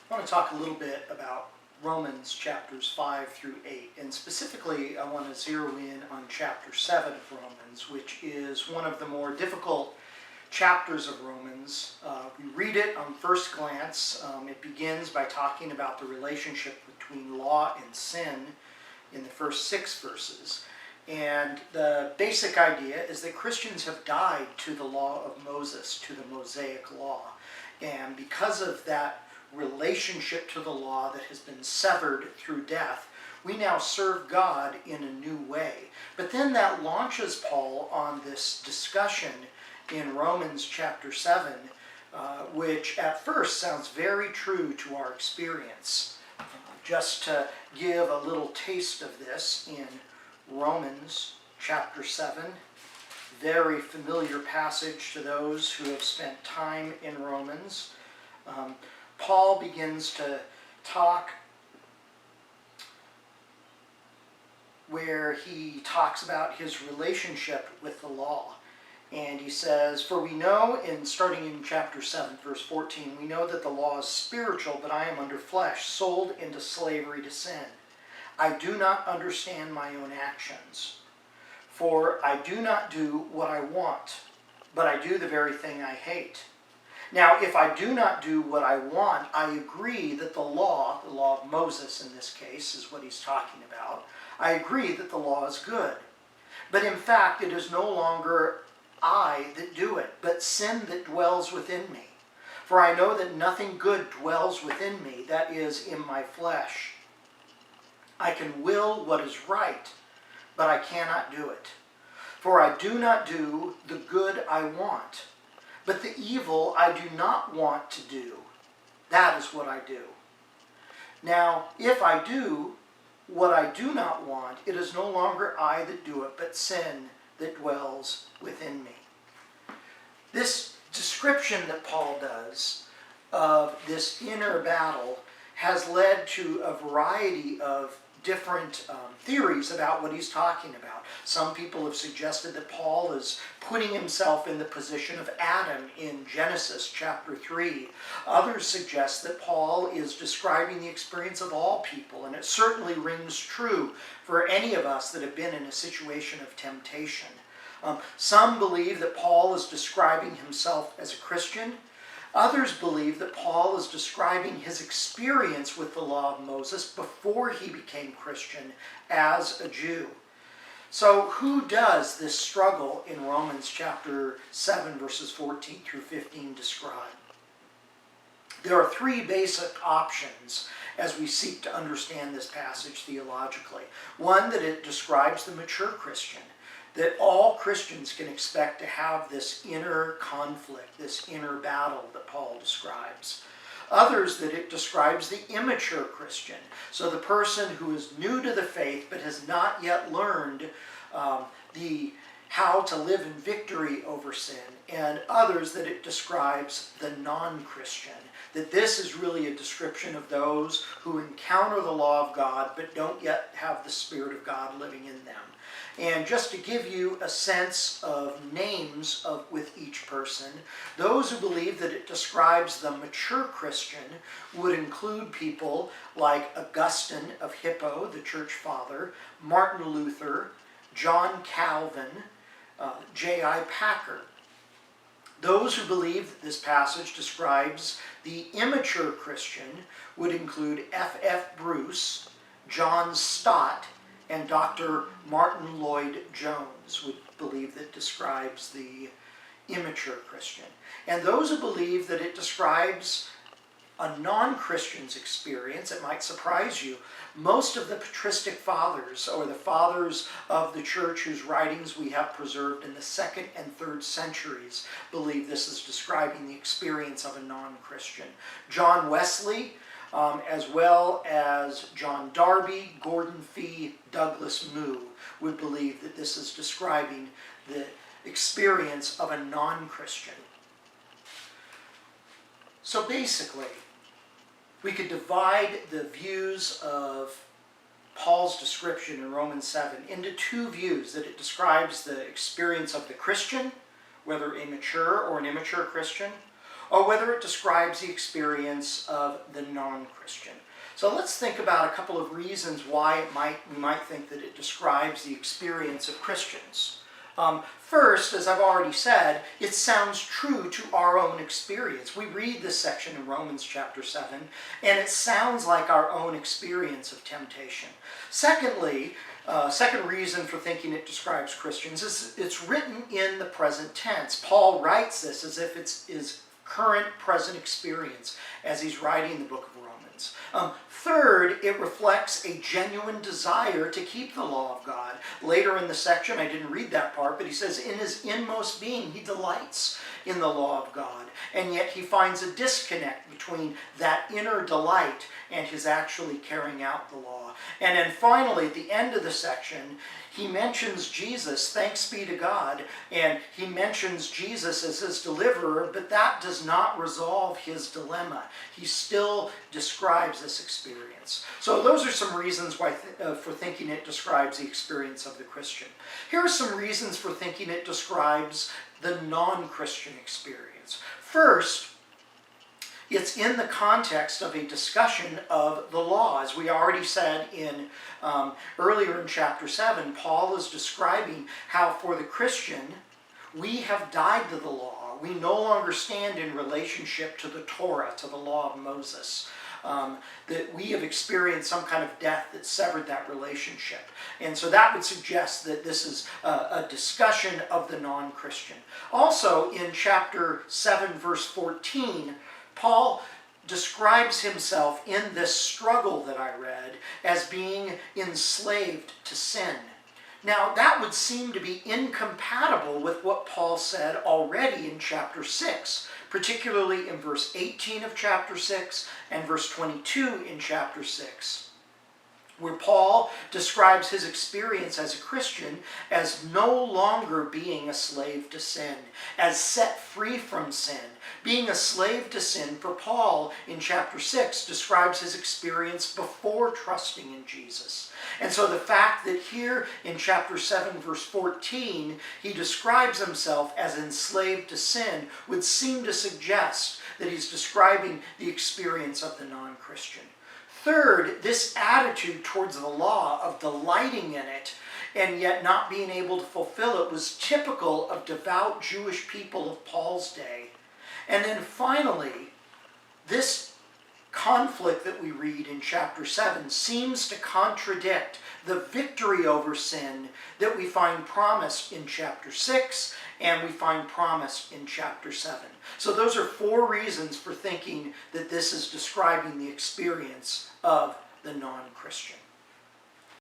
I want to talk a little bit about Romans chapters 5 through 8, and specifically I want to zero in on chapter 7 of Romans, which is one of the more difficult chapters of Romans. We read it on first glance. It begins by talking about the relationship between law and sin in the first 6 verses. And the basic idea is that Christians have died to the law of Moses, to the Mosaic law. And because of that relationship to the law that has been severed through death, we now serve God in a new way. But then that launches Paul on this discussion in Romans chapter 7, which at first sounds very true to our experience. Just to give a little taste of this, in Romans chapter 7, very familiar passage to those who have spent time in Romans. Paul begins to talk where he talks about his relationship with the law. And he says, "For we know," starting in chapter 7, verse 14, "we know that the law is spiritual, but I am under flesh, sold into slavery to sin. I do not understand my own actions. For I do not do what I want, but I do the very thing I hate. Now, if I do not do what I want, I agree that the law of Moses in this case is what he's talking about, I agree that the law is good. But in fact, it is no longer I that do it, but sin that dwells within me. For I know that nothing good dwells within me, that is, in my flesh. I can will what is right, but I cannot do it. For I do not do the good I want, but the evil I do not want to do, that is what I do. Now, if I do what I do not want, it is no longer I that do it, but sin that dwells within me." This description that Paul does of this inner battle has led to a variety of different theories about what he's talking about. Some people have suggested that Paul is putting himself in the position of Adam in Genesis chapter 3. Others suggest that Paul is describing the experience of all people, and it certainly rings true for any of us that have been in a situation of temptation. Some believe that Paul is describing himself as a Christian. Others believe that Paul is describing his experience with the law of Moses before he became Christian as a Jew. So who does this struggle in Romans chapter 7 verses 14 through 15 describe? There are 3 basic options as we seek to understand this passage theologically. One, that it describes the mature Christian, that all Christians can expect to have this inner conflict, this inner battle that Paul describes. Others, that it describes the immature Christian, so the person who is new to the faith but has not yet learned how to live in victory over sin. And others, that it describes the non-Christian, that this is really a description of those who encounter the law of God but don't yet have the Spirit of God living in them. And just to give you a sense of names with each person, those who believe that it describes the mature Christian would include people like Augustine of Hippo, the church father, Martin Luther, John Calvin, J.I. Packer. Those who believe that this passage describes the immature Christian would include F.F. Bruce, John Stott, and Dr. Martin Lloyd-Jones would believe that it describes the immature Christian. And those who believe that it describes a non-Christian's experience, it might surprise you. Most of the patristic fathers, or the fathers of the church whose writings we have preserved in the 2nd and 3rd centuries, believe this is describing the experience of a non-Christian. John Wesley, as well as John Darby, Gordon Fee, Douglas Moo, would believe that this is describing the experience of a non-Christian. So basically, we could divide the views of Paul's description in Romans 7 into 2 views, that it describes the experience of the Christian, whether a mature or an immature Christian, or whether it describes the experience of the non-Christian. So let's think about a couple of reasons why we might think that it describes the experience of Christians. First, as I've already said, it sounds true to our own experience. We read this section in Romans chapter 7, and it sounds like our own experience of temptation. Secondly, second reason for thinking it describes Christians is it's written in the present tense. Paul writes this as if it's his current present experience as he's writing the book of Romans. Third, it reflects a genuine desire to keep the law of God. Later in the section, I didn't read that part, but he says in his inmost being he delights in the law of God. And yet he finds a disconnect between that inner delight and his actually carrying out the law. And then finally, at the end of the section, he mentions Jesus, thanks be to God, and he mentions Jesus as his deliverer, but that does not resolve his dilemma. He still describes this experience. So those are some reasons why for thinking it describes the experience of the Christian. Here are some reasons for thinking it describes the non-Christian experience. First, it's in the context of a discussion of the law. As we already said earlier in chapter 7, Paul is describing how for the Christian, we have died to the law. We no longer stand in relationship to the Torah, to the law of Moses. That we have experienced some kind of death that severed that relationship. And so that would suggest that this is a discussion of the non-Christian. Also, in chapter 7, verse 14, Paul describes himself in this struggle that I read as being enslaved to sin. Now, that would seem to be incompatible with what Paul said already in chapter 6, particularly in verse 18 of chapter 6 and verse 22 in chapter 6, where Paul describes his experience as a Christian as no longer being a slave to sin, as set free from sin. Being a slave to sin for Paul in chapter 6 describes his experience before trusting in Jesus. And so the fact that here in chapter 7 verse 14 he describes himself as enslaved to sin would seem to suggest that he's describing the experience of the non-Christian. Third, this attitude towards the law of delighting in it and yet not being able to fulfill it was typical of devout Jewish people of Paul's day. And then finally, this conflict that we read in chapter 7 seems to contradict the victory over sin that we find promised in chapter 6 and we find promised in chapter 7. So those are 4 reasons for thinking that this is describing the experience of the non-Christian.